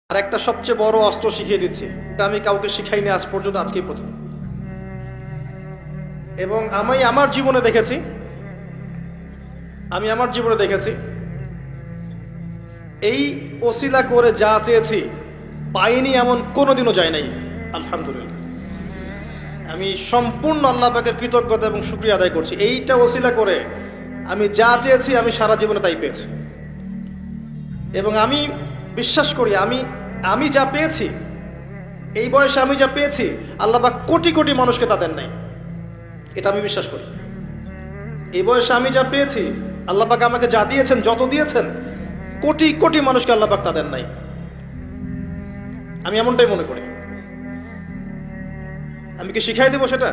আর একটা সবচেয়ে বড় অস্ত্র শিখিয়ে দিচ্ছি, আমি কাউকে শিখাইনি আজ পর্যন্ত, আজকেই প্রথম। এবং আমি আমার জীবনে দেখেছি এই ওসিলা করে যা চেয়েছি পাইনি এমন কোনোদিনও যায় নাই। আলহামদুলিল্লাহ, আমি সম্পূর্ণ আল্লাহ পাকের কৃতজ্ঞতা এবং শুকরিয়া আদায় করছি। এইটা ওসিলা করে আমি যা চেয়েছি আমি সারা জীবনে তাই পেয়েছি। এবং আমি বিশ্বাস করি আমি যা পেয়েছি, এই বয়সে আমি যা পেয়েছি, আল্লাহ পাক কোটি কোটি মানুষকে তা দেন নাই। এটা আমি বিশ্বাস করি। এই বয়সে আমি যা পেয়েছি, আল্লাহ পাক আমাকে যা দিয়েছেন, যত দিয়েছেন, কোটি কোটি মানুষকে আল্লাহ পাক তা দেন নাই। আমি এমনটাই মনে করি। আমি কি শিখাই দেব সেটা?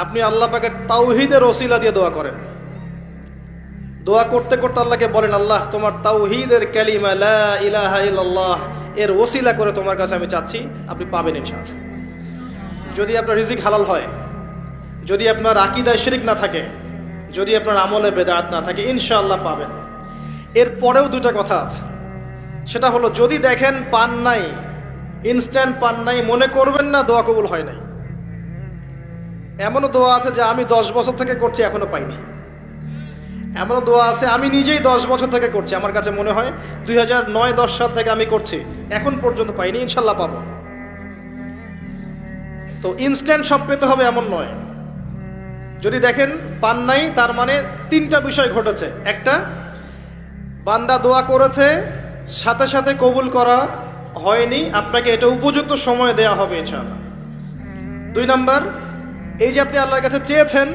আপনি আল্লাহ পাকের তাওহীদের ওসিলা দিয়ে দোয়া করেন। দোয়া করতে করতে আল্লাহকে বলেন, আল্লাহ তোমার তাওহীদের কালিমা লা ইলাহা ইল্লাল্লাহ এর ওসিলা করে তোমার কাছে আমি চাচ্ছি, আপনি পাবেন ইনশাআল্লাহ। যদি আপনার রিজিক হালাল হয়, যদি আপনার আকীদায় শিরক না থাকে, যদি আপনার আমলে বেদাত না থাকে, ইনশাআল্লাহ পাবেন। এর পরেও দুটো কথা আছে, সেটা হলো যদি দেখেন পান নাই, ইনস্ট্যান্ট পান নাই, মনে করবেন না দোয়া কবুল হয় নাই। এমনও দোয়া আছে যে আমি 10 বছর থেকে করছি এখনো পাইনি। এমনও দোয়া আছে আমি নিজেই 10 বছর থেকে করছি, আমার কাছে মনে হয় 2009-10 সাল থেকে আমি করছি, এখন পর্যন্ত পাইনি, ইনশাল্লাহ পাবো। তো ইনস্ট্যান্ট সব পেতে হবে এমন নয়। যদি দেখেন পান নাই, তার মানে 3টা বিষয় ঘটেছে। একটা, বান্দা দোয়া করেছে, সাথে সাথে কবুল করা হয়নি, আপনাকে এটা উপযুক্ত সময় দেয়া হবে ইনশাআল্লাহ। 2 নাম্বার, এই যে আপনি আল্লাহর কাছে চেয়েছেন,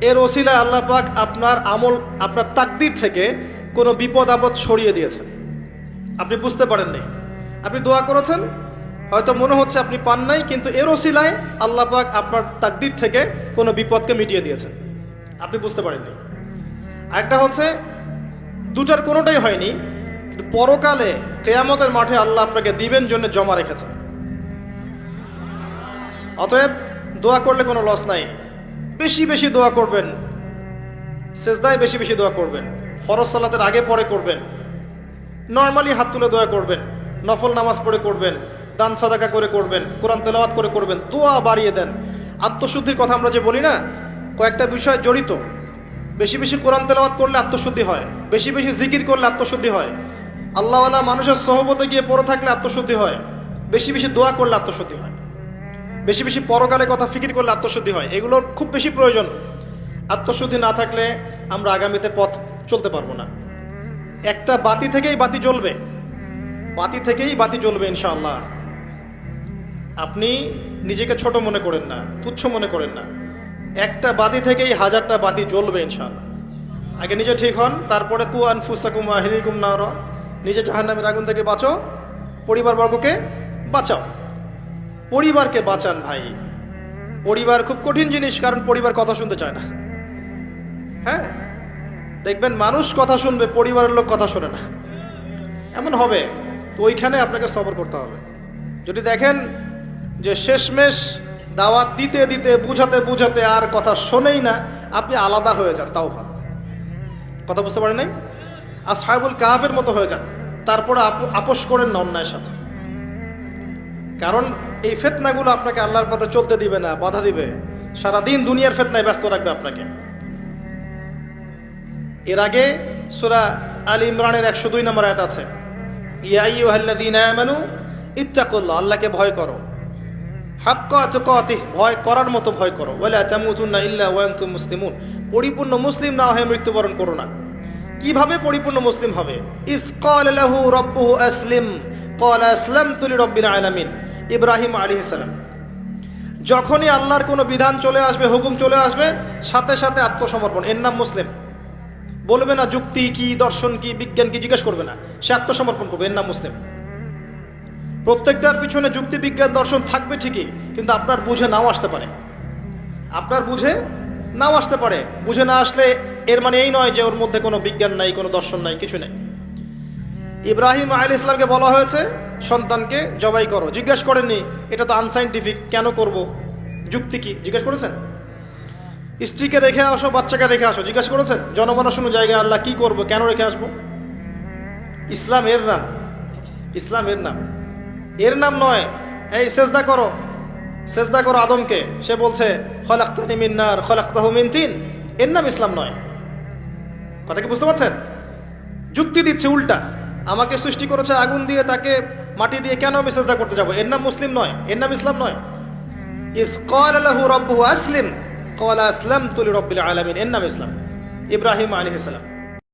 এর ওসিলায় আল্লাহ পাক আপনার আমল, আপনার তাকদীর থেকে কোনো বিপদ আপদ সরিয়ে দিয়েছেন, আপনি বুঝতে পারেননি। আপনি দোয়া করেছেন, হয়তো মনে হচ্ছে আপনি পান নাই, কিন্তু এর ওসিলায় আল্লাহ পাক আপনার তাকদীর থেকে কোনো বিপদকে মিটিয়ে দিয়েছেন, আপনি বুঝতে পারেননি। আরেকটা হচ্ছে, দুটার কোনোটাই হয়নি, পরকালে কিয়ামতের মাঠে আল্লাহ আপনাকে দিবেন জন্য জমা রেখেছেন। অতএব দোয়া করলে কোনো লস নাই। বেশি বেশি দোয়া করবেন, সেজদায় বেশি বেশি দোয়া করবেন, ফরজ সালাতের আগে পরে করবেন, নর্মালি হাত তুলে দোয়া করবেন, নফল নামাজ পড়ে করবেন, দান সাদাকা করে করবেন, কোরআন তেলাওয়াত করে করবেন, দোয়া বাড়িয়ে দেন। আত্মশুদ্ধির কথা আমরা যে বলি না, কয়েকটা বিষয় জড়িত। বেশি বেশি কোরআন তেলাওয়াত করলে আত্মশুদ্ধি হয়, বেশি বেশি জিকির করলে আত্মশুদ্ধি হয়, আল্লাহওয়ালা মানুষের সহবতে গিয়ে পড়ে থাকলে আত্মশুদ্ধি হয়, বেশি বেশি দোয়া করলে আত্মশুদ্ধি হয়, বেশি বেশি পরকালের কথা ফিকির করলে আত্মশুদ্ধি হয়। এগুলোর খুব বেশি প্রয়োজন। আত্মশুদ্ধি না থাকলে আমরা আগামীতে পথ চলতে পারবো না। একটা বাতি থেকেই বাতি জ্বলবে, বাতি থেকেই বাতি জ্বলবে ইনশাআল্লাহ। আপনি নিজেকে ছোট মনে করেন না, তুচ্ছ মনে করেন না। একটা বাতি থেকেই 1000টা বাতি জ্বলবে ইনশাআল্লাহ। আগে নিজে ঠিক হন, তারপরে কু আনফুসাকুম ওয়া আহলিকুম নারা, নিজে জাহান্নামের আগুন থেকে বাঁচো, পরিবারবর্গকে বাঁচাও। পরিবারকে বাঁচান ভাই। পরিবার খুব কঠিন জিনিস, কারণ পরিবার কথা শুনতে চায় না। হ্যাঁ, দেখবেন মানুষ কথা শুনবে, পরিবারের লোক কথা শোনে না, এমন হবে। তো ওইখানে আপনাকে সবর করতে হবে। যদি দেখেন যে শেষমেশ দাওয়াত দিতে দিতে, বুঝাতে বুঝাতে আর কথা শোনেই না, আপনি আলাদা হয়ে যান, তাও ভালো। কথা বুঝতে পারেন নাই? আসহাবুল কাহাফের মতো হয়ে যান, তারপরে আপোষ করেন না অন্যায়ের সাথে। কারণ এই ফিতনাগুলো আপনাকে আল্লাহর পথে চলতে দিবে না, বাধা দিবে, সারাদিন দুনিয়ার ফিতনায় ব্যস্ত রাখবে আপনাকে। এর আগে সূরা আল ইমরানের 102 নম্বর আয়াত আছে, ইয়া আইয়ুহাল্লাযীনা আমানু ইত্তাকুল্লাহ, আল্লাহকে ভয় করো, হাক্কা তুকাতিহ, ভয় করার মতো ভয় করো, ওয়ালা তামুতুন্না ইল্লা ওয়া আনতুম মুসলিমুন, পরিপূর্ণ মুসলিম না হয়ে মৃত্যুবরণ করো না। কিভাবে পরিপূর্ণ মুসলিম হবে? ইয ক্বালা লাহু রাব্বুহু আসলিম ক্বালা আসলামতু লিরাব্বিল আলামিন, ইব্রাহিম আলাইহিস সালাম। যখনই আল্লাহর কোনো বিধান চলে আসবে, হুকুম চলে আসবে, সাথে সাথে আত্মসমর্পণ, এর নাম মুসলিম। বলবে না যুক্তি কি, দর্শন কি, বিজ্ঞান কি, জিজ্ঞেস করবে না, সে আত্মসমর্পণ করবে, এর নাম মুসলিম। প্রত্যেকটার পিছনে যুক্তি, বিজ্ঞান, দর্শন থাকবে ঠিকই, কিন্তু আপনার বুঝে নাও আসতে পারে, আপনার বুঝে নাও আসতে পারে। বুঝে না আসলে এর মানে এই নয় যে ওর মধ্যে কোনো বিজ্ঞান নাই, কোনো দর্শন নাই, কিছু নেই। ইব্রাহিম আলাইহিস সালামকে বলা হয়েছে সন্তানকে জবাই করো, জিজ্ঞেস করেননি এটা তো আনসাইন্টিফিক, কেন করব, যুক্তি কি, জিজ্ঞেস করেছেন? স্ত্রীকে রেখে আসো, বাচ্চাকে রেখে আসো, জিজ্ঞেস করেছেন? জনগণনা জায়গায় আল্লাহ কি করবো, কেন রেখে আসবো? ইসলাম এর নাম, ইসলাম এর নাম, এর নাম নয়। এই সেজদা করো আদমকে, সে বলছে খলাকতানি মিন নার খলাকতাহু মিন তিন, এর নাম ইসলাম নয়। কথা কি বুঝতে পারছেন? যুক্তি দিচ্ছে উল্টা, আমাকে সৃষ্টি করেছে আগুন দিয়ে, তাকে মাটি দিয়ে, কেন আমি সেজদা করতে যাবো? এর নাম মুসলিম নয়, এর নাম ইসলাম নয়। ইয ক্বালা লাহু রাব্বুহু আসলিম ক্বালা আসলামতু লিরাব্বিল আলামিন, এর নাম ইসলাম। ইব্রাহিম আলাইহিস সালাম